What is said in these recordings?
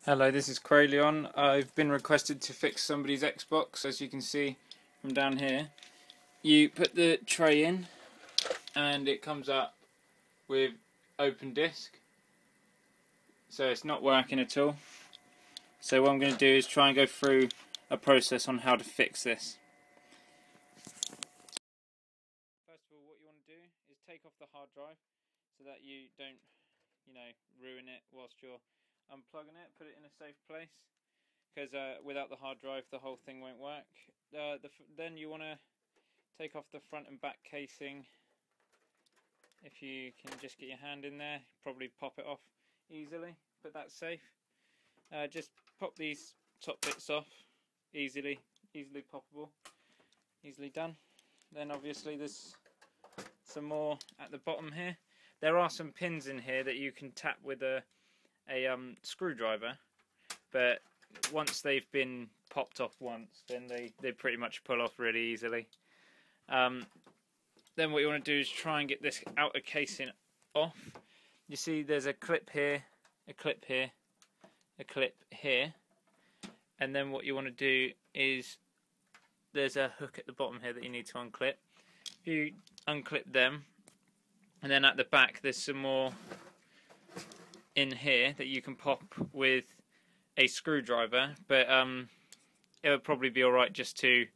Hello, this is Crayleon. I've been requested to fix somebody's Xbox. As you can see from down here, you put the tray in and it comes up with open disk, so it's not working at all. So what I'm going to do is try and go through a process on how to fix this. First of all, what you want to do is take off the hard drive so that you don't, ruin it whilst you're unplugging it. Put it in a safe place, because without the hard drive the whole thing won't work. Then you want to take off the front and back casing. If you can just get your hand in there, probably pop it off easily, but that's safe. Just pop these top bits off, easily poppable, easily done. Then obviously there's some more at the bottom here. There are some pins in here that you can tap with a screwdriver, but once they've been popped off once, then they pretty much pull off really easily. Then what you want to do is try and get this outer casing off. You see there's a clip here, a clip here, a clip here, and then what you want to do is there's a hook at the bottom here that you need to unclip. If you unclip them, and then at the back there's some more in here that you can pop with a screwdriver, but it would probably be alright just to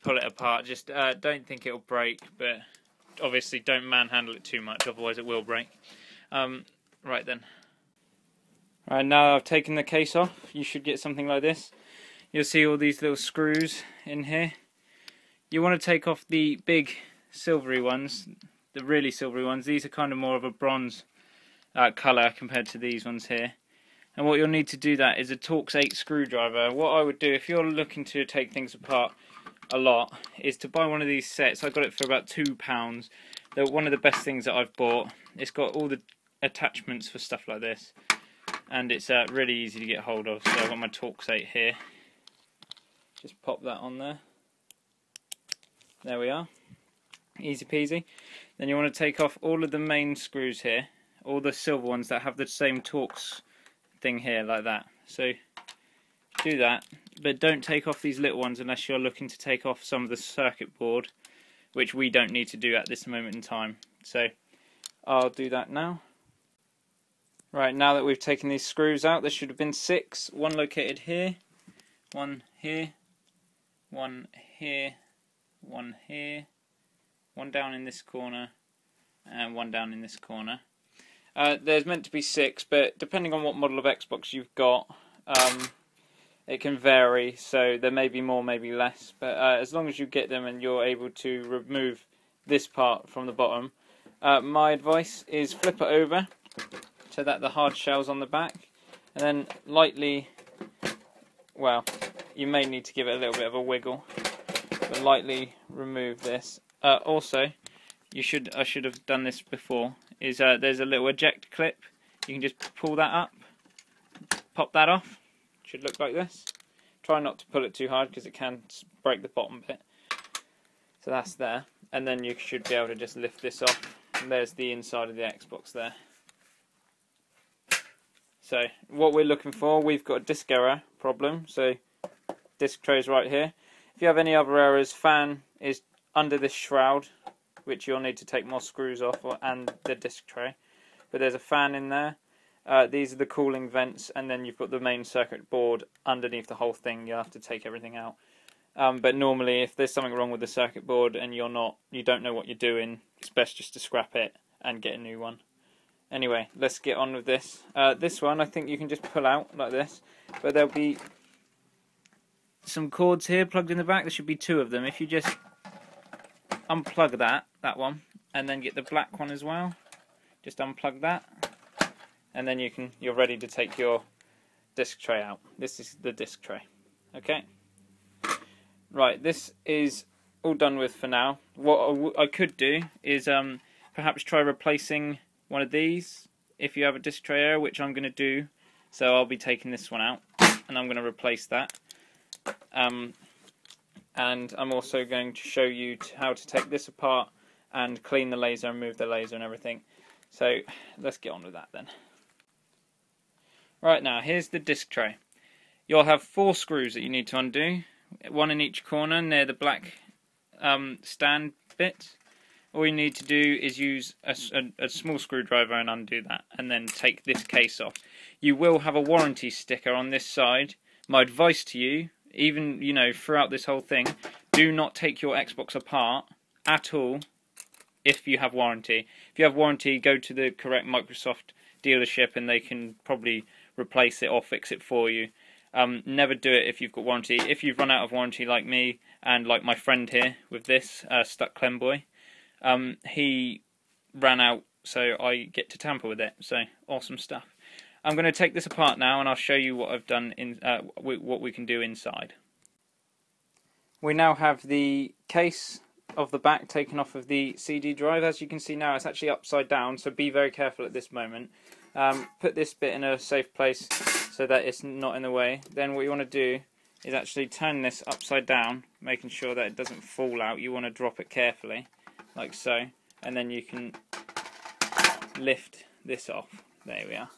pull it apart. Just don't think it'll break, but obviously don't manhandle it too much, otherwise it will break. Right then. Right, now I've taken the case off, you should get something like this. You'll see all these little screws in here. You want to take off the big silvery ones, the really silvery ones. These are kind of more of a bronze colour compared to these ones here. And what you'll need to do that is a Torx 8 screwdriver. What I would do if you're looking to take things apart a lot is to buy one of these sets. I got it for about £2. They're one of the best things that I've bought. It's got all the attachments for stuff like this, and it's really easy to get hold of. So I've got my Torx 8 here. Just pop that on there. There we are. Easy peasy. Then you want to take off all of the main screws here, all the silver ones that have the same Torx thing here, like that. So do that, but don't take off these little ones unless you're looking to take off some of the circuit board, which we don't need to do at this moment in time. So I'll do that now. Right, now that we've taken these screws out, there should have been 6. One located here, one here, one here, one here, one down in this corner, and one down in this corner. There's meant to be 6, but depending on what model of Xbox you've got, it can vary, so there may be more, maybe less, but as long as you get them and you're able to remove this part from the bottom, my advice is flip it over so that the hard shell's on the back, and then lightly, well, you may need to give it a little bit of a wiggle, but lightly remove this. Also, I should have done this before, is there's a little eject clip. You can just pull that up, pop that off. Should look like this. Try not to pull it too hard because it can break the bottom bit. So that's there, and then you should be able to just lift this off, and there's the inside of the Xbox there. So what we're looking for, we've got a disk error problem, so disk tray is right here. If you have any other errors, fan is under this shroud, which you'll need to take more screws off, and the disk tray. But there's a fan in there. These are the cooling vents, and then you've got the main circuit board underneath the whole thing. You'll have to take everything out. But normally, if there's something wrong with the circuit board and you don't know what you're doing, it's best just to scrap it and get a new one. Anyway, let's get on with this. This one, I think you can just pull out like this, but there'll be some cords here plugged in the back. There should be 2 of them. If you just unplug that one, and then get the black one as well, just unplug that, and then you're ready to take your disk tray out. This is the disk tray. Okay. Right, this is all done with for now. What I could do is perhaps try replacing one of these if you have a disk tray error, which I'm going to do. So I'll be taking this one out and I'm going to replace that. And I'm also going to show you how to take this apart and clean the laser and move the laser and everything. So let's get on with that then. Right, now here's the disc tray. You'll have 4 screws that you need to undo, one in each corner near the black stand bit. All you need to do is use a small screwdriver and undo that, and then take this case off. You will have a warranty sticker on this side. My advice to you, even throughout this whole thing, do not take your Xbox apart at all if you have warranty. If you have warranty, go to the correct Microsoft dealership and they can probably replace it or fix it for you. Never do it if you've got warranty. If you've run out of warranty like me and like my friend here with this, Stuck Clemboy, he ran out, so I get to tamper with it. So awesome stuff. I'm going to take this apart now and I'll show you what I've done in what we can do inside. We now have the case of the back taken off of the CD drive. As you can see now, it's actually upside down, so be very careful at this moment. Put this bit in a safe place so that it's not in the way. Then what you want to do is actually turn this upside down, making sure that it doesn't fall out. You want to drop it carefully, like so, and then you can lift this off. There we are.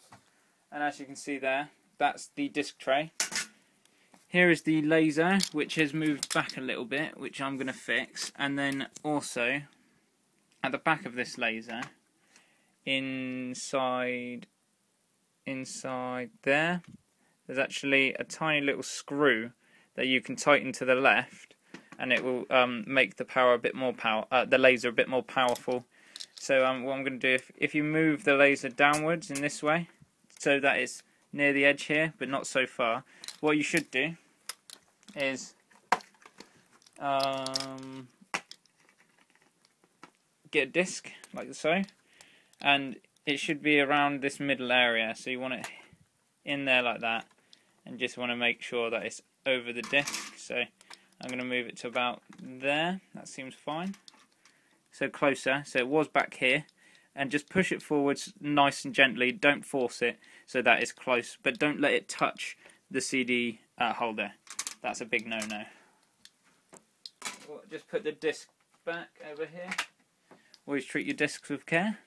And as you can see there, that's the disc tray. Here is the laser, which has moved back a little bit, which I'm going to fix. And then also, at the back of this laser, inside there, there's actually a tiny little screw that you can tighten to the left, and it will make the laser a bit more powerful. So what I'm going to do, if you move the laser downwards in this way, so that it's near the edge here, but not so far, what you should do is get a disc like so, and it should be around this middle area, so you want it in there like that, and just want to make sure that it's over the disc. So I'm going to move it to about there. That seems fine. So closer, so it was back here, and just push it forwards nice and gently. Don't force it, so that it's close, but don't let it touch the CD holder. That's a big no-no. Just put the disc back over here. Always treat your discs with care.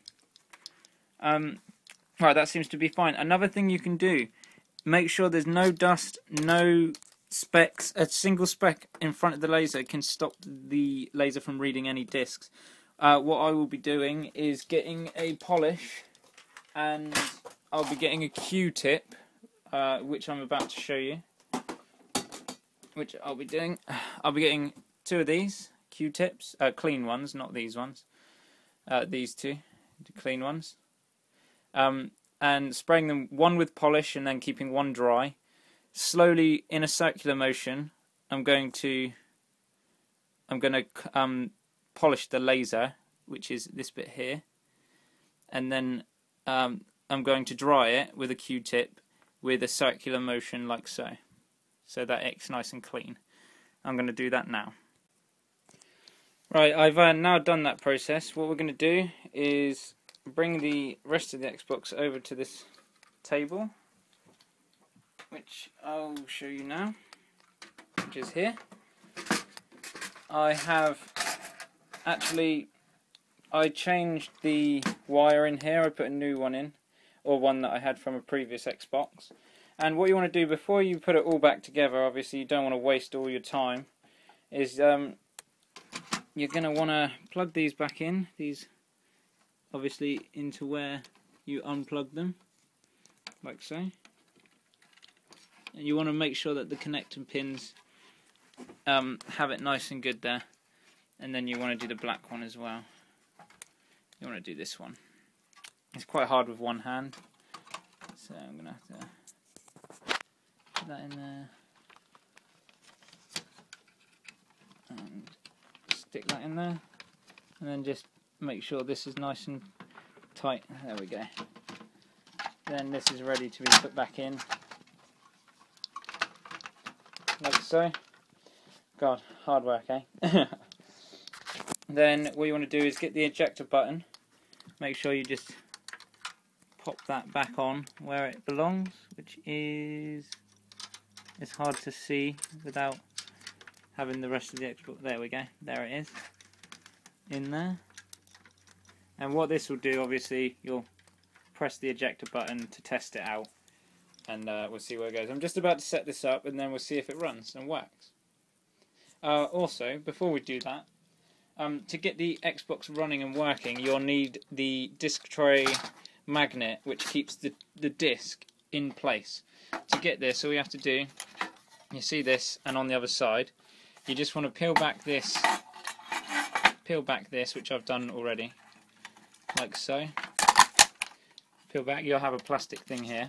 Right, that seems to be fine. Another thing you can do, make sure there's no dust, no specks. A single speck in front of the laser can stop the laser from reading any discs. What I will be doing is getting a polish, and I'll be getting a Q-tip, which I'm about to show you. Which I'll be doing. I'll be getting 2 of these Q-tips, clean ones, not these ones. These 2, the clean ones, and spraying them, one with polish and then keeping one dry. Slowly, in a circular motion, I'm going to polish the laser, which is this bit here, and then I'm going to dry it with a Q-tip with a circular motion like so. So that it's nice and clean. I'm going to do that now. Right, I've now done that process. What we're going to do is bring the rest of the Xbox over to this table, which I'll show you now, which is here. I changed the wire in here. I put a new one in, or one that I had from a previous Xbox. And what you want to do before you put it all back together, obviously you don't want to waste all your time, is you're going to want to plug these back in, these obviously into where you unplug them, like so. And you want to make sure that the connecting pins have it nice and good there. And then you want to do the black one as well. You want to do this one. It's quite hard with one hand, so I'm going to have to put that in there and stick that in there, and then just make sure this is nice and tight. There we go. Then this is ready to be put back in, like so. God, hard work, eh? Then what you want to do is get the ejector button. Make sure you just pop that back on where it belongs, which is, it's hard to see without having the rest of the Xbox. There we go, there it is, in there. And what this will do, obviously, you'll press the ejector button to test it out. and we'll see where it goes. I'm just about to set this up, and then we'll see if it runs and works. Also, before we do that, to get the Xbox running and working, you'll need the disc tray magnet, which keeps the disc in place. To get this, all you have to do, you see this, and on the other side, you just want to peel back this, which I've done already, like so. Peel back, you'll have a plastic thing here,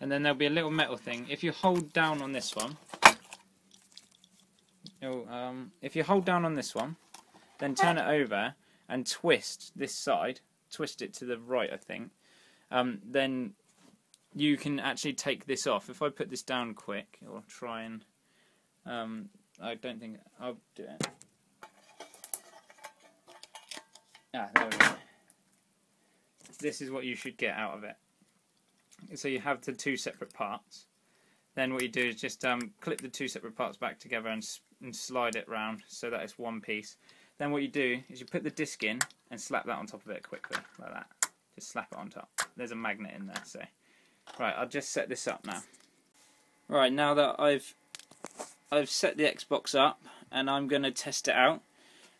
and then there'll be a little metal thing. If you hold down on this one, then turn it over and twist this side, twist it to the right, I think, then you can actually take this off. If I put this down quick, or try and, I don't think, I'll do it. There we go. This is what you should get out of it. So you have the two separate parts. Then what you do is just clip the two separate parts back together and slide it round so that it's one piece. Then what you do is you put the disc in and slap that on top of it quickly, like that. Just slap it on top. There's a magnet in there, so. Right, I'll just set this up now. Right, now that I've set the Xbox up and I'm going to test it out,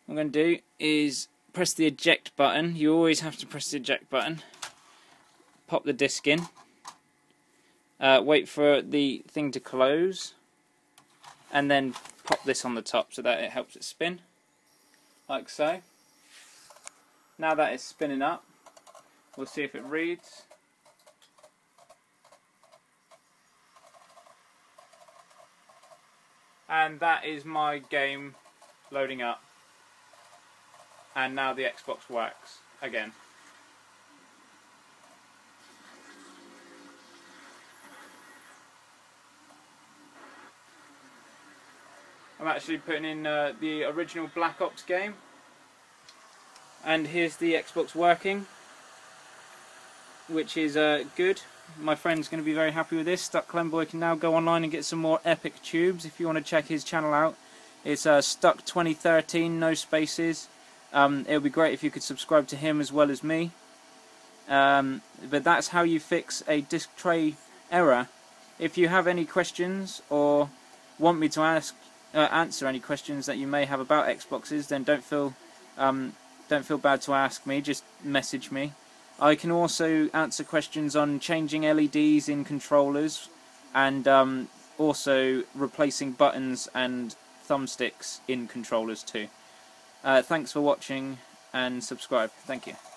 what I'm going to do is press the eject button. You always have to press the eject button. Pop the disc in. Wait for the thing to close. And then pop this on the top so that it helps it spin. Like so. Now that it's spinning up, we'll see if it reads. And that is my game loading up. And now the Xbox works again. I'm actually putting in the original Black Ops game. And here's the Xbox working, which is good. My friend's going to be very happy with this. Stuck Clemboy can now go online and get some more epic tubes if you want to check his channel out. It's Stuck 2013, no spaces. It would be great if you could subscribe to him as well as me. But that's how you fix a disc tray error. If you have any questions or want me to answer any questions that you may have about Xboxes, then don't feel bad to ask me. Just message me. I can also answer questions on changing LEDs in controllers and also replacing buttons and thumbsticks in controllers too. Thanks for watching and subscribe. Thank you.